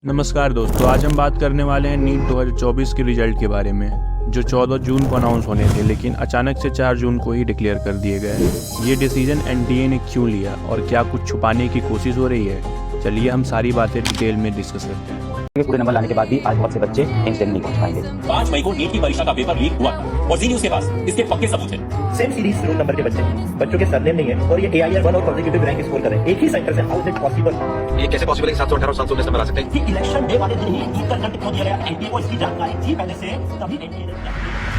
नमस्कार दोस्तों, आज हम बात करने वाले हैं नीट 2024 के रिजल्ट के बारे में, जो 14 जून को अनाउंस होने थे लेकिन अचानक से 4 जून को ही डिक्लेयर कर दिए गए। ये डिसीजन एनटीए ने क्यों लिया और क्या कुछ छुपाने की कोशिश हो रही है? चलिए हम सारी बातें डिटेल में डिस्कस करते हैं। पूरे नंबर लाने के बाद भी आज बहुत से बच्चे इंस्टेंट नहीं पहुंच पाएंगे। 5 मई को नीट की परीक्षा का पेपर लीक हुआ और जी न्यूज के पास इसके पक्के सबूत हैं। सेम सीरीज रोल नंबर के बच्चों के सरनेम नहीं है और ये AIR 1 और कंसेक्यूटिव रैंक स्कोर कर रहे हैं एक ही सेंटर से। How is it possible? ये कैसे पॉसिबल है कि 718 और 719 नंबर आ सकते हैं? कि इलेक्शन डे वाले दिन ही नीट का रिजल्ट क्यों दिया गया? एनटीए को इसकी जानकारी थी पहले से, तभी एनटीए ने।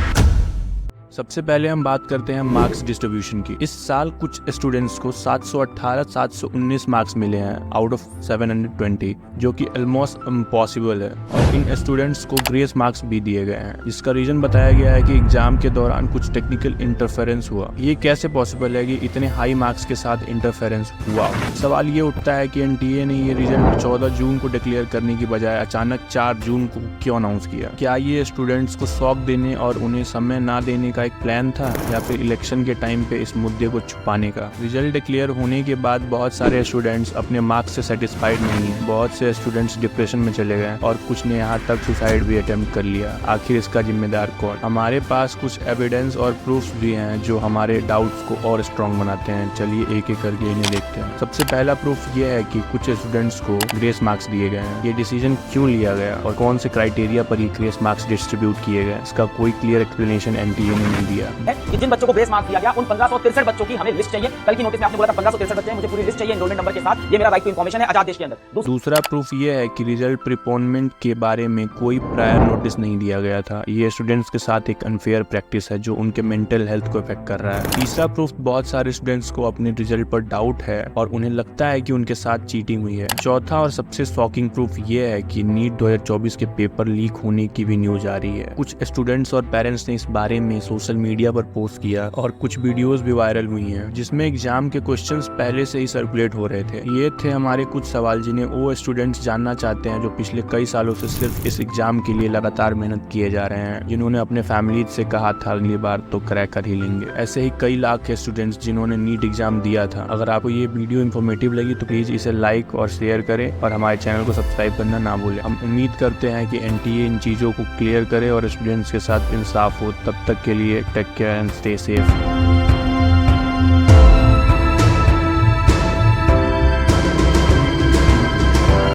सबसे पहले हम बात करते हैं मार्क्स डिस्ट्रीब्यूशन की। इस साल कुछ स्टूडेंट्स को 718, 719 मार्क्स मिले हैं आउट ऑफ 720, जो कि ऑलमोस्ट इम्पॉसिबल है। और इन स्टूडेंट्स को ग्रेस मार्क्स भी दिए गए हैं, जिसका रीजन बताया गया है कि एग्जाम के दौरान कुछ टेक्निकल इंटरफेरेंस हुआ। ये कैसे पॉसिबल है कि इतने हाई मार्क्स के साथ इंटरफेरेंस हुआ? सवाल ये उठता है कि एनटीए ने ये रिजल्ट 14 जून को डिक्लेयर करने की बजाय अचानक 4 जून को क्यों अनाउंस किया? क्या ये स्टूडेंट्स को शॉक देने और उन्हें समय ना देने का एक प्लान था, या फिर इलेक्शन के टाइम पे इस मुद्दे को छुपाने का? रिजल्ट डिक्लेयर होने के बाद बहुत सारे स्टूडेंट्स अपने मार्क्स से सेटिस्फाइड नहीं है। बहुत से स्टूडेंट्स डिप्रेशन में चले गए और कुछ ने यहाँ तक सुसाइड भी अटेम्प्ट कर लिया। आखिर इसका जिम्मेदार कौन? हमारे पास कुछ एविडेंस और प्रूफ्स भी हैं जो हमारे डाउट्स को और स्ट्रॉन्ग बनाते हैं। चलिए एक एक करके इन्हें देखते हैं। सबसे पहला प्रूफ ये है कि कुछ स्टूडेंट्स को ग्रेस मार्क्स दिए गए हैं। ये डिसीजन क्यों लिया गया और कौन से क्राइटेरिया पर ये ग्रेस मार्क्स डिस्ट्रीब्यूट किए गए, इसका कोई क्लियर एक्सप्लेनेशन एनटीए ने नहीं दिया। कि जिन बच्चों को ग्रेस मार्क्स दिया गया उन 1563 बच्चों की हमें लिस्ट चाहिए। कल की नोटिस में आपने बोला था 1563 बच्चे हैं, मुझे पूरी लिस्ट चाहिए एनरोलमेंट नंबर के साथ। ये मेरा राइट टू इन्फॉर्मेशन है आजाद देश के अंदर। दूसरा प्रूफ ये है कि रिजल्ट प्रीपोनमेंट के बारे में कोई प्रायर नोटिस नहीं दिया गया था। ये स्टूडेंट्स के साथ एक अनफेयर प्रैक्टिस है जो उनके मेंटल हेल्थ को इफेक्ट कर रहा है। तीसरा प्रूफ, बहुत सारे स्टूडेंट्स को अपने रिजल्ट पर डाउट है और उन्हें लगता है कि उनके साथ चीटिंग हुई है। चौथा और सबसे शॉकिंग प्रूफ ये है कि नीट 2024 के पेपर लीक होने की भी न्यूज आ रही है। कुछ स्टूडेंट्स और पेरेंट्स ने इस बारे में सोशल मीडिया पर पोस्ट किया और कुछ वीडियोस भी वायरल हुई हैं जिसमें एग्जाम के क्वेश्चंस पहले से ही सर्कुलेट हो रहे थे। ये थे हमारे कुछ सवाल जिन्हें वो स्टूडेंट्स जानना चाहते हैं जो पिछले कई सालों से सिर्फ इस एग्जाम के लिए लगातार मेहनत किए जा रहे हैं, जिन्होंने अपने फैमिली से कहा था अगली बार तो क्रैक कर ही लेंगे। ऐसे ही कई लाख के स्टूडेंट्स जिन्होंने नीट एग्जाम दिया था। अगर आपको ये वीडियो इन्फॉर्मेटिव लगी तो प्लीज इसे लाइक और शेयर करें और हमारे चैनल को सब्सक्राइब करना ना भूलें। हम उम्मीद करते हैं कि एनटीए इन चीजों को क्लियर करे और स्टूडेंट्स के साथ इंसाफ हो। तब तक के लिए take care and stay safe.